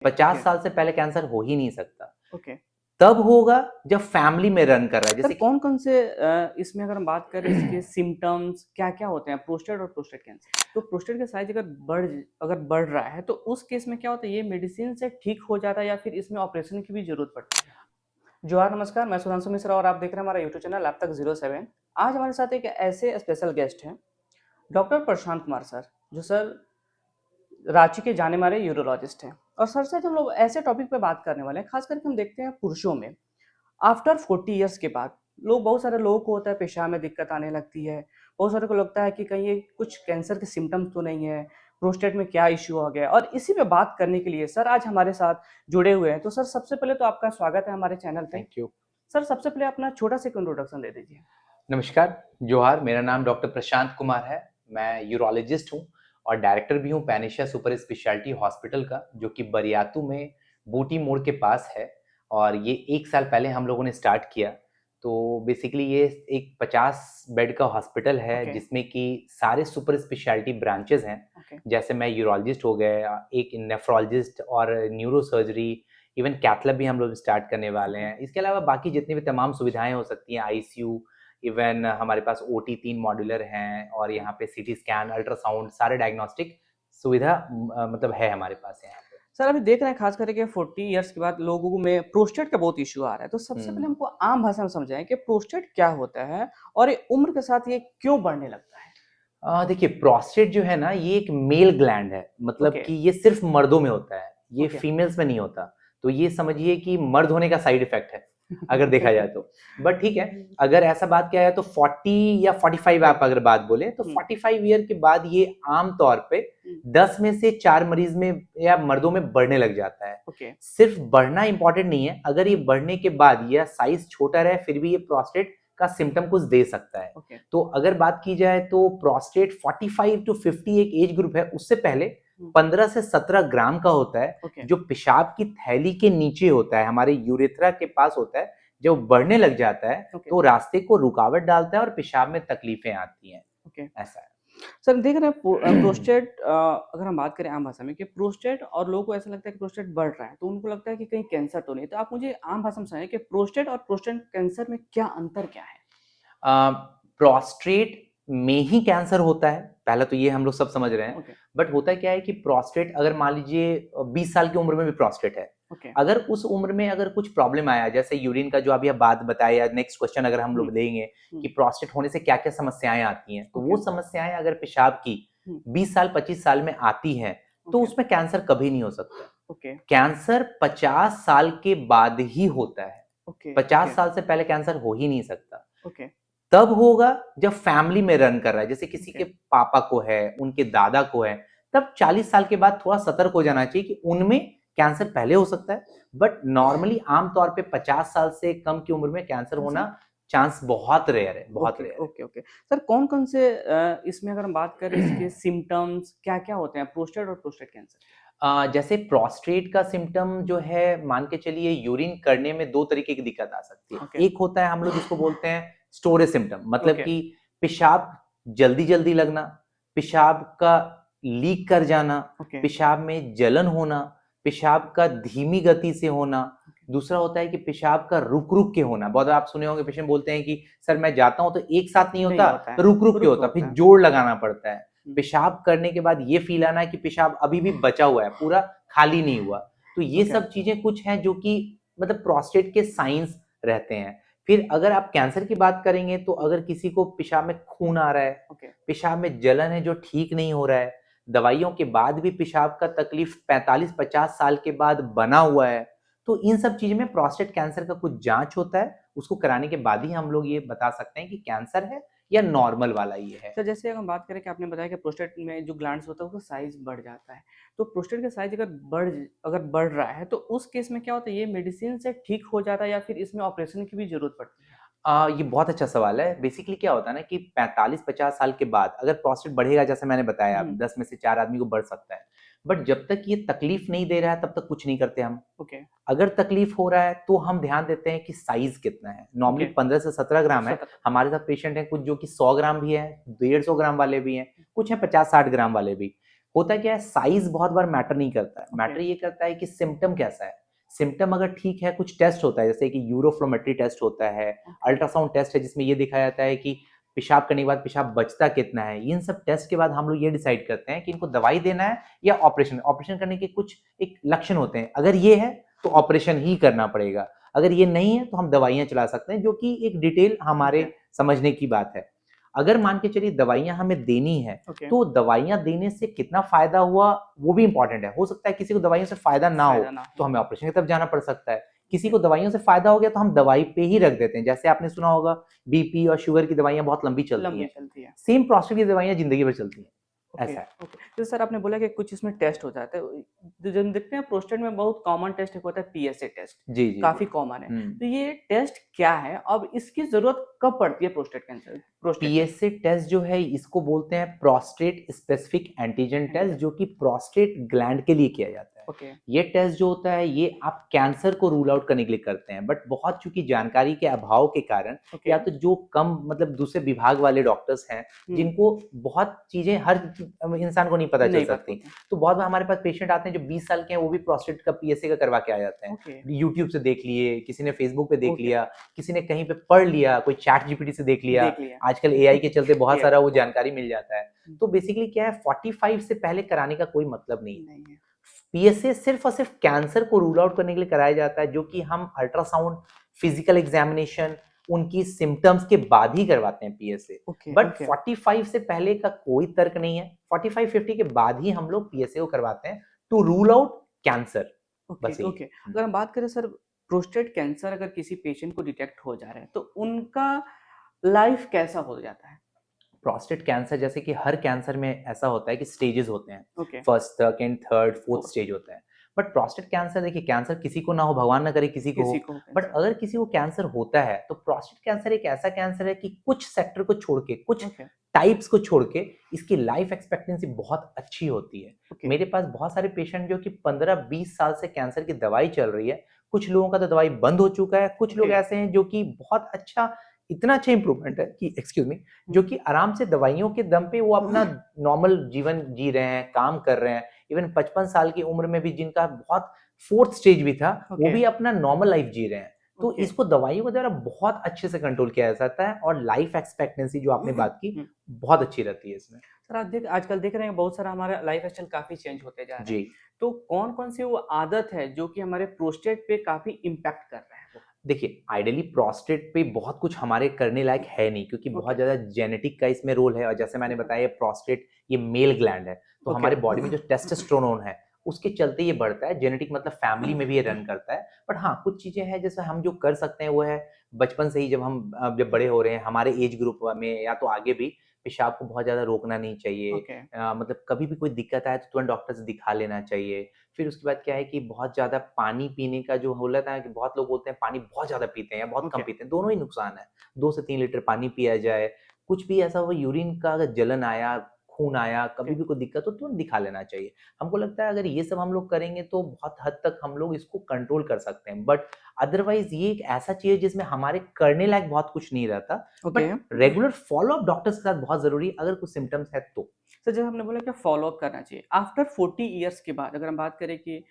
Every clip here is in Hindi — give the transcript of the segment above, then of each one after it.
50 ओके। साल से पहले कैंसर हो ही नहीं सकता। ओके। तब होगा जब फैमिली में रन कर रहा है, सर जैसे कौन-कौन से इसमें अगर हम बात करें इसके सिम्पटम्स क्या-क्या होते हैं प्रोस्टेट और प्रोस्टेट कैंसर? तो प्रोस्टेट का साइज़ अगर बढ़ रहा है तो उस केस में क्या होता है ये मेडिसिन से ठीक हो जाता है या फिर इसमें ऑपरेशन की भी ज़रूरत पड़ती है? जोहार नमस्कार, मैं सुधांशु मिश्रा और आप देख रहे हैं हमारा यूट्यूब चैनल अब तक 07। आज हमारे साथ एक ऐसे स्पेशल गेस्ट हैं, डॉक्टर प्रशांत कुमार सर, जो सर रांची के जाने माने यूरोलॉजिस्ट हैं। और सर से हम लोग ऐसे टॉपिक पे बात करने वाले हैं, खास करके हम देखते हैं पुरुषों में आफ्टर 40 इयर्स के बाद बहुत सारे लोगों को होता है पेशाब में दिक्कत आने लगती है। बहुत सारे को लगता है कि कहीं ये कुछ कैंसर के सिम्टम्स तो नहीं है, प्रोस्टेट में क्या इश्यू हो गया, और इसी पे बात करने के लिए सर आज हमारे साथ जुड़े हुए हैं। तो सर सबसे पहले तो आपका स्वागत है हमारे चैनल पे। Thank you. सर सबसे पहले अपना छोटा सा इंट्रोडक्शन दे दीजिए। नमस्कार, जोहार। मेरा नाम डॉक्टर प्रशांत कुमार है। मैं यूरोलॉजिस्ट हूँ और डायरेक्टर भी हूँ पैनिशिया सुपर स्पेशलिटी हॉस्पिटल का, जो कि बरियातू में बूटी मोड़ के पास है। और ये 1 साल पहले हम लोगों ने स्टार्ट किया। तो बेसिकली ये एक 50 बेड का हॉस्पिटल है, ओके। जिसमें कि सारे सुपर स्पेशलिटी ब्रांचेस हैं। ओके। जैसे मैं यूरोलॉजिस्ट हो गए, एक नेफ्रोलॉजिस्ट और neuro surgery, even cath lab भी हम लोग स्टार्ट करने वाले हैं। इसके अलावा बाकी जितनी भी तमाम सुविधाएं हो सकती हैं, आईसीयू, इवन हमारे पास ओटी 3 मॉड्यूलर हैं, और यहाँ पे सीटी स्कैन, अल्ट्रासाउंड, सारे डायग्नोस्टिक सुविधा मतलब है हमारे पास यहाँ पे। सर अभी देख रहे हैं खास करके 40 इयर्स के बाद लोगों में प्रोस्टेट का बहुत इश्यू आ रहा है, तो सबसे पहले हमको आम भाषा में समझाएं कि प्रोस्टेट क्या होता है और ये उम्र के साथ ये क्यों बढ़ने लगता है? देखिए, प्रोस्टेट जो है ना, ये एक मेल ग्लैंड है, मतलब ओके। कि ये सिर्फ मर्दों में होता है, ये ओके। फीमेल्स में नहीं होता। तो ये समझिए कि मर्द होने का साइड इफेक्ट है, अगर देखा जाए तो। बट ठीक है, अगर ऐसा बात किया जाए तो 40 या 45 आप अगर बात बोले तो 45 ईयर के बाद ये आम तौर पे 10 में से 4 मरीज में या मर्दों में बढ़ने लग जाता है। ओके। सिर्फ बढ़ना इंपॉर्टेंट नहीं है, अगर ये बढ़ने के बाद या साइज छोटा रहे फिर भी ये प्रोस्टेट का सिम्टम कुछ दे सकता है। ओके। तो अगर बात की जाए तो प्रोस्टेट 45 टू 50 एक एज ग्रुप है, उससे पहले 15 से 17 ग्राम का होता है, ओके। जो पेशाब की थैली के नीचे होता है, हमारे यूरेथ्रा के पास होता है। जब बढ़ने लग जाता है ओके। तो रास्ते को रुकावट डालता है और पेशाब में तकलीफें आती हैं। ओके। ऐसा है। सर देख रहे हैं प्रोस्टेट अगर हम बात करें आम भाषा में कि प्रोस्टेट और लोगों को ऐसा लगता है कि प्रोस्टेट बढ़ रहा है तो उनको लगता है कि कहीं कैंसर तो नहीं, तो आप मुझे आम भाषा में समझाइए कि प्रोस्टेट और प्रोस्टेट कैंसर में क्या अंतर क्या है? प्रोस्टेट में ही कैंसर होता है, पहला तो ये हम लोग सब समझ रहे हैं। ओके। बट होता क्या है कि प्रोस्टेट, अगर मान लीजिए 20 साल की उम्र में भी प्रोस्टेट है, ओके। अगर उस उम्र में अगर कुछ प्रॉब्लम आया, जैसे यूरिन का जो अभी आप बात बताया, या नेक्स्ट क्वेश्चन अगर हम लोग लेंगे कि प्रोस्टेट होने से क्या क्या समस्याएं आती हैं, तो वो समस्याएं अगर पेशाब की 20 साल 25 साल में आती हैं, तो उसमें कैंसर कभी नहीं हो सकता। ओके। कैंसर 50 साल के बाद ही होता है। ओके। 50 साल से पहले कैंसर हो ही नहीं सकता। ओके। तब होगा जब फैमिली में रन कर रहा है, जैसे किसी के पापा को है, उनके दादा को है, तब 40 साल के बाद थोड़ा सतर्क हो जाना चाहिए कि उनमें कैंसर पहले हो सकता है। बट नॉर्मली आमतौर पे 50 साल से कम की उम्र में कैंसर होना चांस बहुत रेयर है, बहुत ओके। रेयर है। ओके। ओके। सर कौन-कौन से इसमें अगर हम बात करें इसके सिम्पटम्स क्या-क्या होते हैं प्रोस्टेट और प्रोस्टेट कैंसर? जैसे प्रोस्टेट का सिम्टम जो है, मान के चलिए यूरिन करने में 2 तरीके की दिक्कत आ सकती है। ओके। एक होता है हम लोग जिसको बोलते हैं स्टोरेज सिम्टम, मतलब ओके। कि पेशाब जल्दी-जल्दी लगना, पेशाब का लीक कर जाना, ओके। पेशाब में जलन होना, पेशाब का धीमी गति से होना। दूसरा होता है कि पेशाब का रुक-रुक के होना। बहुत आप सुने होंगे पेशेंट बोलते हैं कि सर मैं जाता हूँ तो एक साथ नहीं नहीं होता, होता है, रुक-रुक के रुक होता, होता फिर है। जोड़ लगाना पड़ता है। पेशाब करने के बाद ये फील आना है कि पेशाब अभी भी बचा हुआ है, पूरा खाली नहीं हुआ। तो ये ओके। सब चीजें कुछ हैं जो कि मतलब प्रोस्टेट के साइंस रहते हैं। फिर अगर आप कैंसर की बात करेंगे तो अगर किसी को पेशाब में खून आ रहा है, ओके। पेशाब में जलन है जो ठीक नहीं हो रहा है, दवाइयों के बाद भी पेशाब का तकलीफ 45-50 साल के बाद बना हुआ है, तो इन सब चीज में प्रोस्टेट कैंसर का कुछ जांच होता है। उसको कराने के बाद ही हम लोग ये बता सकते हैं कि कैंसर है या नॉर्मल वाला ये है। सर जैसे अगर हम बात करें कि आपने बताया कि प्रोस्टेट में जो ग्लैंड्स होता है उसका साइज बढ़ जाता है, तो प्रोस्टेट का साइज अगर बढ़ रहा है तो उस केस में क्या होता है ये मेडिसिन से ठीक हो जाता है या फिर इसमें ऑपरेशन की भी जरूरत पड़ती है? ये बहुत अच्छा सवाल है। बेसिकली क्या होता है ना कि 45-50 साल के बाद अगर प्रोस्टेट बढ़ेगा, जैसे मैंने बताया, 10 में से 4 आदमी को बढ़ सकता है। बट जब तक ये तकलीफ नहीं दे रहा है तब तक कुछ नहीं करते हम। ओके। अगर तकलीफ हो रहा है तो हम ध्यान देते हैं कि साइज कितना है। Normally okay. 15 से 17 ग्राम है। 17। हमारे साथ पेशेंट हैं कुछ जो कि 100 ग्राम भी है, 150 ग्राम वाले भी हैं, कुछ हैं 50-60 ग्राम वाले भी। होता क्या है, साइज बहुत बार मैटर नहीं करता है, ओके। मैटर ये करता है कि सिम्टम कैसा है। सिम्टम अगर ठीक है, कुछ टेस्ट होता है जैसे कि यूरोफ्लोमेट्री टेस्ट होता है, ओके। अल्ट्रासाउंड टेस्ट है जिसमें ये दिखा जाता है कि पेशाब करने के बाद पेशाब बचता कितना है। इन सब टेस्ट के बाद हम लोग ये डिसाइड करते हैं कि इनको दवाई देना है या ऑपरेशन। ऑपरेशन करने के कुछ एक लक्षण होते हैं, अगर ये है तो ऑपरेशन ही करना पड़ेगा, अगर ये नहीं है तो हम दवाइयाँ चला सकते हैं, जो कि एक डिटेल हमारे ओके। समझने की बात है। अगर मान के चलिए दवाइयाँ हमें देनी है, ओके। तो दवाइयाँ देने से कितना फ़ायदा हुआ वो भी इम्पोर्टेंट है। हो सकता है किसी को दवाइयों से फ़ायदा ना हो, फायदा ना तो हो। हमें ऑपरेशन की तरफ जाना पड़ सकता है। किसी ओके। को दवाइयों से फ़ायदा हो गया तो हम दवाई पे ही रख देते हैं। जैसे आपने सुना होगा बीपी और शुगर की दवाइयाँ बहुत लंबी चलती लंबी हैं। चलती है। सेम प्रोस्टेट की दवाइयाँ ज़िंदगी भर चलती हैं, ओके। ऐसा है। ओके। तो सर आपने बोला कि कुछ इसमें टेस्ट हो जाता है। जो हम देखते हैं प्रोस्टेट में बहुत कॉमन टेस्ट एक होता है पीएसए टेस्ट, जी, जी, जी। काफ़ी कॉमन है। हुँ। तो ये टेस्ट क्या है? अब इसकी ज़रूरत कब पड़ती है प्रोस्टेट में? पीएसए टेस्ट जो है इसको बोलते हैं prostate specific antigen test, antigen. जो कि प्रोस्टेट ग्लैंड के लिए किया जाता है। ओके। ये टेस्ट जो होता है ये आप कैंसर को रूल आउट करने के लिए करते हैं, बट बहुत चूंकि जानकारी के अभाव के कारण ओके। या तो जो कम मतलब दूसरे विभाग वाले डॉक्टर्स हैं हुँ। जिनको बहुत चीजें हर इंसान को नहीं पता चल नहीं पता सकती, होता। तो बहुत बार हमारे पास पेशेंट आते हैं जो 20 साल के हैं, वो भी प्रोस्टेट का पीएसए का करवा के आ जाते हैं। ओके। यूट्यूब से देख लिए, किसी ने फेसबुक पे देख ओके। लिया, किसी ने कहीं पे पढ़ लिया, कोई चैट जीपीटी से देख लिया। देख लिया। आजकल एआई के चलते बहुत एआई। सारा वो जानकारी मिल जाता है। हुँ। तो बेसिकली क्या है, 45 से पहले कराने का कोई मतलब नहीं है। नहीं है। पीएसए सिर्फ और सिर्फ कैंसर को रूल आउट करने के लिए कराया जाता है, जो कि हम अल्ट्रासाउंड, फिजिकल एग्जामिनेशन, उनकी सिम्टम्स के बाद ही करवाते हैं पीएसए। ओके। But okay. 45 से पहले का कोई तर्क नहीं है। 45-50 के बाद ही हम लोग पीएसए को करवाते हैं to rule out cancer. Okay. बस यही ओके। है। अगर हम बात करें सर प्रोस्टेट कैंसर अगर किसी पेशेंट को डिटेक्ट हो जा रहा है, तो उनका लाइफ कैसा हो जाता है? प्रोस्टेट कैंसर जैसे कि हर कैंसर में ऐसा होता है कि स्टेजेस होते हैं, okay. First, second, third, fourth fourth. Stage होता है। बट प्रोस्टेट कैंसर, देखिए कैंसर किसी को ना हो, भगवान ना करे किसी को किसी हो, को हो बट कैंसर। अगर किसी को कैंसर होता है तो प्रोस्टेट कैंसर एक ऐसा कैंसर है कि कुछ सेक्टर को छोड़ के, कुछ ओके। टाइप्स को छोड़ के इसकी लाइफ एक्सपेक्टेंसी बहुत अच्छी होती है। ओके। मेरे पास बहुत सारे पेशेंट जो कि 15-20 साल से कैंसर की दवाई चल रही है, कुछ लोगों का तो दवाई बंद हो चुका है, कुछ लोग ओके। ऐसे हैं जो कि बहुत अच्छा, इतना अच्छा इंप्रूवमेंट है कि एक्सक्यूज मी, जो कि आराम से दवाइयों के दम पे वो अपना नॉर्मल जीवन जी रहे हैं, काम कर रहे हैं। इवन 55 साल की उम्र में भी जिनका बहुत फोर्थ स्टेज भी था, वो ओके। भी अपना नॉर्मल लाइफ जी रहे हैं। तो ओके। इसको दवाइयों के द्वारा बहुत अच्छे से कंट्रोल किया जा सकता है, और लाइफ एक्सपेक्टेंसी जो आपने बात की, हुँ। बहुत अच्छी रहती है इसमें। सर आप आजकल देख रहे हैं बहुत सारा हमारा लाइफ़स्टाइल काफ़ी चेंज होते जा रहे जी। हैं। तो कौन-कौन सी वो आदत है जो कि हमारे प्रोस्टेट पे काफ़ी इम्पैक्ट कर रहा है वो? देखिए, आइडियली प्रोस्टेट पे बहुत कुछ हमारे करने लायक है नहीं, क्योंकि बहुत ओके। ज़्यादा जेनेटिक का इसमें रोल है, और जैसे मैंने ओके। बताया प्रोस्टेट ये मेल ग्लैंड है, तो ओके। हमारे बॉडी में जो टेस्टोस्टेरोन है, उसके चलते ये बढ़ता है। जेनेटिक मतलब फैमिली में भी ये रन करता है। बट हाँ, कुछ चीज़ें हैं जैसे हम जो कर सकते हैं वो है बचपन से ही, जब हम जब बड़े हो रहे हैं, हमारे एज ग्रुप में या तो आगे भी, पेशाब को बहुत ज़्यादा रोकना नहीं चाहिए। ओके। मतलब कभी भी कोई दिक्कत आए तो तुरंत डॉक्टर से दिखा लेना चाहिए। फिर उसके बाद क्या है कि बहुत ज़्यादा पानी पीने का जो हो जाता है कि बहुत लोग बोलते हैं पानी बहुत ज़्यादा पीते हैं या बहुत कम ओके। पीते हैं, दोनों ही नुकसान है। 2 से 3 लीटर पानी पिया जाए, कुछ भी ऐसा हो, यूरिन का अगर जलन आया, खून आया, ओके। कभी भी कोई दिक्कत हो तुरंत दिखा लेना चाहिए। हमको लगता है अगर ये सब हम लोग करेंगे तो बहुत हद तक हम लोग इसको कंट्रोल कर सकते हैं। बट अदरवाइज़ ये एक ऐसा चीज़ है जिसमें हमारे करने लायक बहुत कुछ नहीं रहता। Okay. But regular follow up doctors के साथ बहुत ज़रूरी है, अगर कुछ सिम्पटम्स है तो। सर जब हमने बोला कि फ़ॉलो-अप करना चाहिए, आफ्टर 40 इयर्स के बाद अगर हम बात करें कि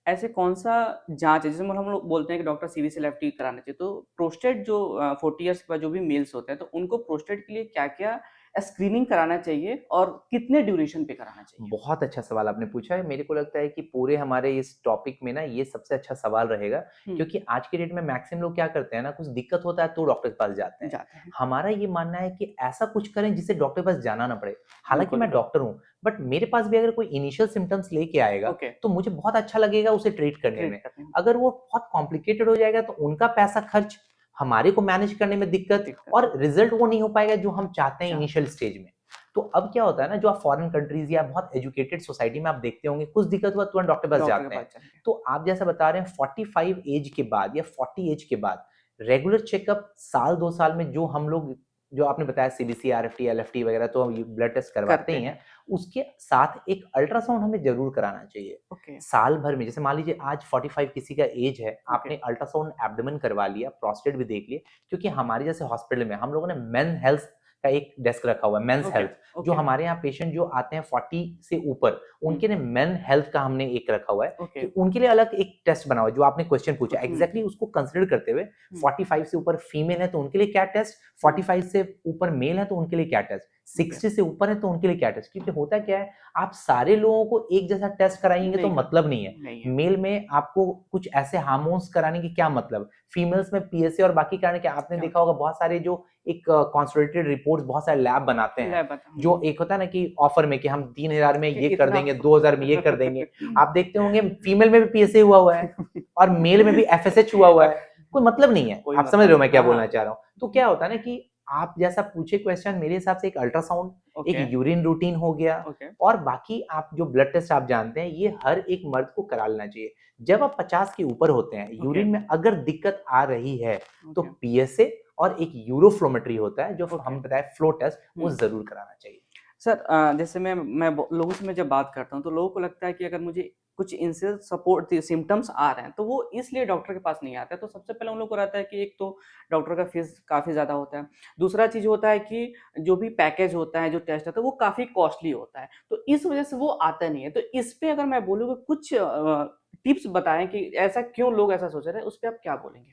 ऐसे कौन-सा जाँच है, जैसे हम लोग बोलते हैं कि डॉक्टर सीबीसी लैब टी कराना चाहिए, तो प्रोस्टेट जो 40 इयर्स के बाद जो भी मेल्स होते हैं, तो उनको प्रोस्टेट के लिए क्या-क्या स्क्रीनिंग कराना चाहिए और कितने ड्यूरेशन पे कराना चाहिए? बहुत अच्छा सवाल आपने पूछा है। मेरे को लगता है कि पूरे हमारे इस टॉपिक में ना ये सबसे अच्छा सवाल रहेगा, हुँ। क्योंकि आज के डेट में मैक्सिमम लोग क्या करते हैं ना, कुछ दिक्कत होता है तो डॉक्टर के पास जाते हैं। जाते हैं। हमारा ये मानना है कि ऐसा कुछ करें जिससे डॉक्टर के पास जाना ना पड़े। हालाँकि बिल्कुल, मैं बिल्कुल। डॉक्टर हूँ, बट मेरे पास भी अगर कोई इनिशियल सिम्पटम्स लेके आएगा, ओके, तो मुझे बहुत अच्छा लगेगा उसे ट्रीट करने ट्रीट में। करने में अगर वो बहुत कॉम्प्लिकेटेड हो जाएगा तो उनका पैसा खर्च, हमारे को मैनेज करने में दिक्कत, दिक्कत और रिज़ल्ट वो नहीं हो पाएगा जो हम चाहते हैं चाहते इनिशियल हैं। स्टेज में। तो अब क्या होता है ना, जो आप फॉरेन कंट्रीज़ या बहुत एजुकेटेड सोसाइटी में आप देखते होंगे, कुछ दिक्कत हुआ तुरंत डॉक्टर के पास डॉक्टर के जाते हैं। पास जाएँगे। तो आप जैसा बता रहे हैं 45 एज के बाद या 40 एज के बाद रेगुलर चेकअप साल 2 साल में, जो हम लोग, जो आपने बताया सीबीसी, आरएफटी, एलएफटी वगैरह, तो हम ये ब्लड टेस्ट करवाते करते ही हैं। हैं। उसके साथ एक अल्ट्रासाउंड हमें ज़रूर कराना चाहिए। ओके, साल भर में, जैसे मान लीजिए आज 45 किसी का एज है, ओके, आपने अल्ट्रासाउंड एब्डोमेन करवा लिया, प्रोस्टेट भी देख लिया, क्योंकि हमारे जैसे हॉस्पिटल में हम लोगों ने मेन हेल्थ का एक डेस्क रखा हुआ है, मेंस ओके हेल्थ। जो ओके हमारे यहाँ पेशेंट जो आते हैं 40 से ऊपर, उनके लिए मेन हेल्थ का हमने एक रखा हुआ है ओके कि उनके लिए अलग एक टेस्ट बना हुआ है। जो आपने क्वेश्चन पूछा हम्म एग्जैक्टली उसको कंसिडर करते हुए, हम्म 45 से ऊपर फीमेल है तो उनके लिए क्या टेस्ट, 45 से ऊपर मेल है तो उनके लिए क्या टेस्ट, ओके 60 से ऊपर है तो उनके लिए क्या टेस्ट। क्योंकि होता क्या है, आप सारे लोगों को एक जैसा टेस्ट कराएंगे तो नहीं कर मतलब नहीं है। नहीं है मेल में आपको कुछ ऐसे हार्मोन्स कराने की क्या मतलब, फीमेल्स में पीएसए और बाकी कराने के। आपने क्या देखा होगा बहुत सारे जो एक कॉन्सोलिडेटेड रिपोर्ट्स बहुत सारे लैब बनाते हैं, लैब बता जो एक होता है ना कि ऑफर में कि हम 3000 में कि ये कर इतना देंगे, 2000 में ये कर देंगे। आप देखते होंगे फीमेल में भी पीएसए हुआ है और मेल में भी एफएसएच हुआ है। कोई मतलब नहीं है। कोई आप समझ मतलब रहे हो नहीं मैं क्या हाँ बोलना हाँ चाह रहा हूँ। तो क्या होता है ना कि आप जैसा पूछे क्वेश्चन, मेरे हिसाब से एक अल्ट्रासाउंड, एक ओके यूरिन रूटीन हो गया, ओके और बाकी आप जो ब्लड टेस्ट आप जानते हैं, ये हर एक मर्द को करा लेना चाहिए। जब आप 50 के ऊपर होते हैं, ओके यूरिन में अगर दिक्कत आ रही है तो ओके पीएसए और एक यूरोफ्लोमेट्री होता है जो ओके हम बताए फ्लो टेस्ट, वो हम्म जरूर कराना चाहिए। सर जैसे लोगों से मैं जब बात करता हूँ तो लोगों को लगता है कि अगर मुझे कुछ इनसे सपोर्ट सिम्टम्स आ रहे हैं तो वो इसलिए डॉक्टर के पास नहीं आते हैं। तो सबसे पहले उन लोगों को रहता है कि एक तो डॉक्टर का फीस काफ़ी ज़्यादा होता है। दूसरा चीज़ होता है कि जो भी पैकेज होता है, जो टेस्ट होता है, वो काफ़ी कॉस्टली होता है। तो इस वजह से वो आता नहीं है। तो इस पे अगर मैं बोलूँ कि कुछ टिप्स बताएँ कि ऐसा क्यों लोग ऐसा सोच रहे हैं, उस पे आप क्या बोलेंगे?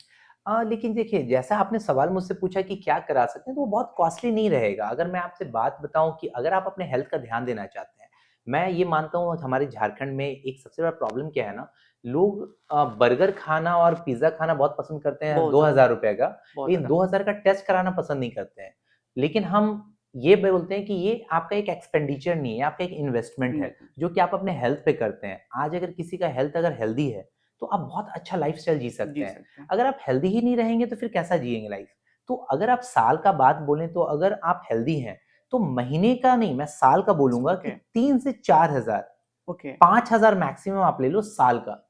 लेकिन देखिए, जैसा आपने सवाल मुझसे पूछा कि क्या करा सकते हैं, तो वो बहुत कॉस्टली नहीं रहेगा। अगर मैं आपसे बात बताऊँ कि अगर आप अपने हेल्थ का ध्यान देना चाहते हैं, मैं ये मानता हूँ हमारे झारखंड में एक सबसे बड़ा प्रॉब्लम क्या है ना, लोग बर्गर खाना और पिज़्ज़ा खाना बहुत पसंद करते हैं बहुत ज़्यादा, 2000 रुपए का, बहुत लेकिन ज़्यादा। 2000 का टेस्ट कराना पसंद नहीं करते हैं। लेकिन हम ये बोलते हैं कि ये आपका एक एक्सपेंडिचर नहीं है, आपका एक इन्वेस्टमेंट है, इन्वेस्टमेंट जो कि आप अपने हेल्थ पे करते हैं। आज अगर किसी का हेल्थ अगर हेल्दी है, तो आप बहुत अच्छा लाइफ़स्टाइल जी सकते जी हैं। सकते हैं। अगर आप हेल्दी ही नहीं रहेंगे तो फिर कैसा जिएंगे लाइफ। तो अगर आप साल का बात बोलें, तो अगर आप हेल्दी हैं तो महीने का नहीं, मैं साल का बोलूंगा कि ओके, 3 से 4 हजार, ओके, 5 हजार मैक्सिमम आप ले लो साल का।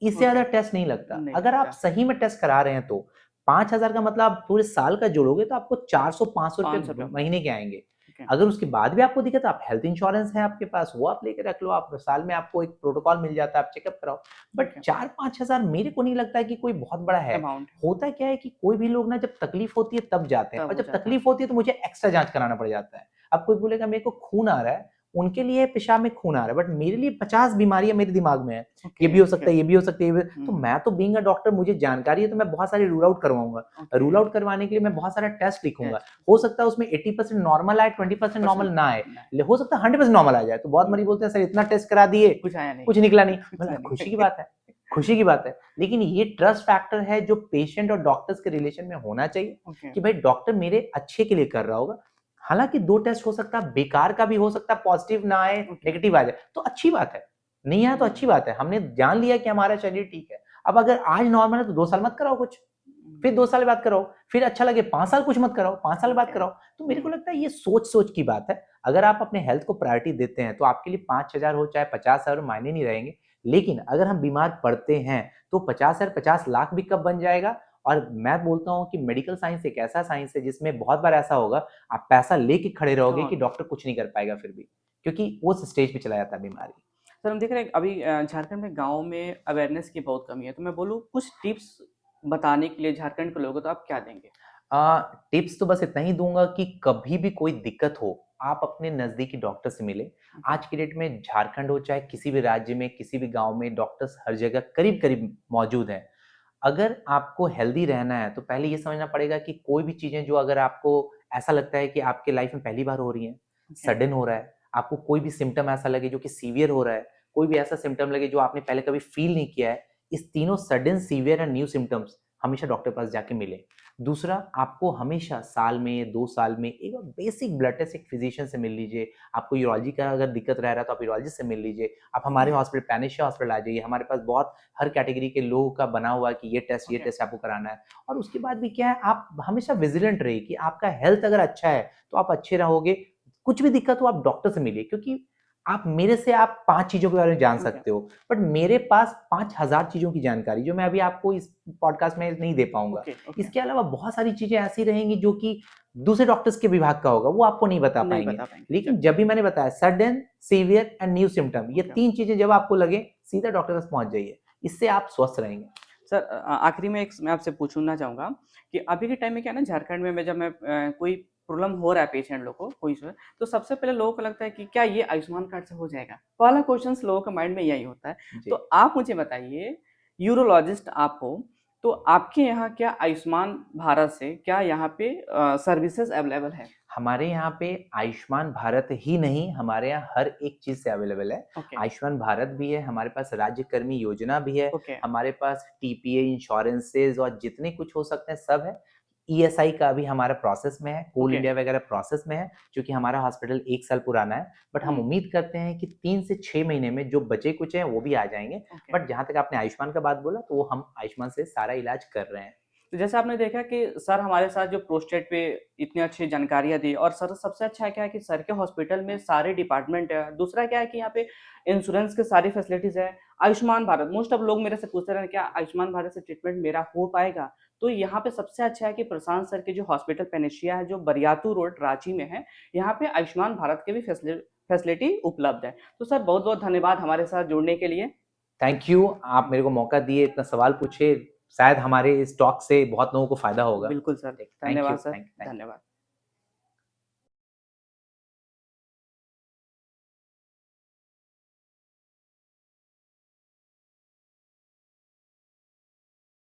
इससे ओके। ज्यादा टेस्ट नहीं लगता। नहीं अगर आप लगता। सही में टेस्ट करा रहे हैं तो 5 हजार का मतलब आप पूरे साल का जोड़ोगे तो आपको 400 500 रुपए ₹500 महीने के आएंगे। ओके, अगर उसके बाद भी आपको दिक्कत, आप हेल्थ इंश्योरेंस है आपके पास, वो आप लेके रख लो। आप साल में आपको एक प्रोटोकॉल मिल जाता है, आप चेकअप कराओ। But okay. 4 5 हजार मेरे को नहीं लगता है कि कोई बहुत बड़ा है। अमाउंट होता क्या है कि कोई भी लोग ना जब तकलीफ होती है तब जाते हैं, तब और हो जब जाता है। तकलीफ होती है तो मुझे एक्स्ट्रा जांच कराना पड़ जाता है। अब कोई बोलेगा मेरे को खून आ रहा है, उनके लिए पेशाब में खून आ रहा है, बट मेरे लिए 50 बीमारियां मेरे दिमाग में है। ये ओके, भी हो ओके। सकता है, ये भी हो सकता है, तो हुँ, मैं तो बीइंग अ डॉक्टर, मुझे जानकारी है तो मैं बहुत सारे रूल आउट करवाऊंगा। ओके। रूल आउट करवाने के लिए मैं बहुत सारा टेस्ट लिखूंगा। टेस्ट हो सकता है उसमें 80% नॉर्मल आए, 20% नॉर्मल पर्सन ना आए, नहीं, हो सकता है 100% नॉर्मल आ जाए। तो बहुत मरीज बोलते हैं सर इतना टेस्ट करा दिए, कुछ आया नहीं, कुछ निकला नहीं। कुछ मतलब नहीं। खुशी की बात है, खुशी की बात है। लेकिन ये ट्रस्ट फैक्टर है जो पेशेंट और डॉक्टर्स के रिलेशन में होना चाहिए, ओके, कि भाई डॉक्टर मेरे अच्छे के लिए कर रहा होगा। हालांकि 2 टेस्ट हो सकता है बेकार का भी हो सकता है, पॉजिटिव ना आए, ओके। नेगेटिव आ जाए तो अच्छी बात है। नहीं आया तो अच्छी हुँ, बात है, हमने जान लिया कि हमारा शरीर ठीक है। अब अगर आज नॉर्मल है तो 2 साल मत कराओ कुछ, फिर 2 साल बाद कराओ, फिर अच्छा लगे 5 साल कुछ मत कराओ, 5 साल बाद ओके। कराओ। तो मेरे को हुँ, लगता है ये सोच सोच की बात है। अगर आप अपने हेल्थ को प्रायोरिटी देते हैं तो आपके लिए 5 हजार हो चाहे 50 हजार मायने नहीं रहेंगे। लेकिन अगर हम बीमार पड़ते हैं तो 50 हजार 50 लाख भी कब बन जाएगा। और मैं बोलता हूँ कि मेडिकल साइंस एक ऐसा साइंस है जिसमें बहुत बार ऐसा होगा, आप पैसा लेके खड़े रहोगे कि हाँ। डॉक्टर कुछ नहीं कर पाएगा फिर भी, क्योंकि उस स्टेज पे चला जाता है बीमारी। सर हम देख रहे हैं अभी झारखंड में गाँव में अवेयरनेस की बहुत कमी है, तो मैं बोलूँ कुछ टिप्स बताने के लिए झारखंड के लोगों को तो आप क्या देंगे? टिप्स तो बस इतना ही दूंगा कि कभी भी कोई दिक्कत हो, आप अपने नज़दीकी डॉक्टर से मिलें। ओके, आज की डेट में झारखंड हो चाहे किसी भी राज्य में, किसी भी गाँव में, डॉक्टर्स हर जगह करीब-करीब मौजूद हैं। अगर आपको हेल्दी रहना है, तो पहले ये समझना पड़ेगा कि कोई भी चीज़ें जो अगर आपको ऐसा लगता है कि आपके लाइफ में पहली बार हो रही हैं, ओके, सडन हो रहा है, आपको कोई भी सिम्पटम ऐसा लगे जो कि सीवियर हो रहा है, कोई भी ऐसा सिम्पटम लगे जो आपने पहले कभी फ़ील नहीं किया है, इस तीनों sudden, severe and new symptoms, हमेशा डॉक्टर के पास जाके मिलें। दूसरा, आपको हमेशा साल में, 2 साल में एक बार बेसिक ब्लड टेस्ट एक फिजिशियन से मिल लीजिए। आपको यूरोलॉजी का अगर दिक्कत रह रहा है तो आप यूरोलॉजिस्ट से मिल लीजिए। आप हमारे हॉस्पिटल पैनेशिया हॉस्पिटल आ जाइए, हमारे पास बहुत हर कैटेगरी के लोगों का बना हुआ है कि ये ओके। टेस्ट आपको कराना है। और उसके बाद भी क्या है, आप हमेशा विजिलेंट रहिए कि आपका हेल्थ अगर अच्छा है तो आप अच्छे रहोगे। कुछ भी दिक्कत हो आप डॉक्टर से मिलिए, क्योंकि आप मेरे से आप 5 चीज़ों के बारे में जान ओके, सकते हो, बट मेरे पास 5000 चीज़ों की जानकारी जो मैं अभी आपको इस पॉडकास्ट में नहीं दे पाऊँगा। Okay, okay. इसके अलावा बहुत सारी चीज़ें ऐसी रहेंगी जो कि दूसरे डॉक्टर्स के विभाग का होगा, वो आपको नहीं बता नहीं पाएँगे। बता पाएँगे। लेकिन जब भी मैंने बताया sudden, severe and new symptom, ये ओके। 3 चीज़ें जब आपको लगे, सीधा डॉक्टर के पास पहुँच जाइए। इससे आप स्वस्थ रहेंगे। सर आखिरी में एक मैं आपसे पूछना चाहूँगा कि अभी के टाइम में क्या है ना झारखंड में जब मैं कोई प्रॉब्लम हो रहा है पेशेंट लोग को कोई से, तो सबसे पहले लोगों को लगता है कि क्या ये आयुष्मान कार्ड से हो जाएगा? पहला क्वेश्चन लोगों के माइंड में यही होता है। जी। तो आप मुझे बताइए, यूरोलॉजिस्ट आप हो, तो आपके यहाँ क्या आयुष्मान भारत से क्या यहाँ पे सर्विसेज अवेलेबल है? हमारे यहाँ पे आयुष्मान भारत ही नहीं, हमारे यहाँ हर एक चीज़ से अवेलेबल है। ओके, आयुष्मान भारत भी है, हमारे पास राज्य कर्मी योजना भी है, ओके, हमारे पास टीपीए इंश्योरेंसेस और जितने कुछ हो सकते हैं सब है। ईएसआई का भी हमारा प्रोसेस में है, कोल ओके। इंडिया वगैरह प्रोसेस में है, क्योंकि हमारा हॉस्पिटल 1 साल पुराना है। बट हम हुँ, उम्मीद करते हैं कि 3 से 6 महीने में जो बचे-कुचे हैं वो भी आ जाएँगे। ओके। बट जहाँ तक आपने आयुष्मान का बात बोला, तो वो हम आयुष्मान से सारा इलाज कर रहे हैं। तो जैसे आपने देखा कि सर हमारे साथ जो प्रोस्टेट पे इतनी अच्छी जानकारियाँ दी, और सर सबसे अच्छा क्या है कि सर के हॉस्पिटल में सारे डिपार्टमेंट है। दूसरा क्या है कि यहाँ पे इंश्योरेंस की सारी फैसिलिटीज़ है। आयुष्मान भारत, मोस्ट ऑफ लोग मेरे से पूछते रहे हैं, क्या आयुष्मान भारत से ट्रीटमेंट मेरा हो पाएगा? तो यहाँ पे सबसे अच्छा है कि प्रशांत सर के जो हॉस्पिटल पेनेशिया है, जो बरियातू रोड रांची में है, यहाँ पे आयुष्मान भारत के भी फैसिलिटी उपलब्ध है। तो सर बहुत-बहुत धन्यवाद हमारे साथ जुड़ने के लिए। थैंक यू, आप मेरे को मौका दिए, इतना सवाल पूछे, शायद हमारे इस टॉक से बहुत लोगों को फ़ायदा होगा। बिल्कुल सर, थैंक यू, धन्यवाद सर, थैंक यू। धन्यवाद।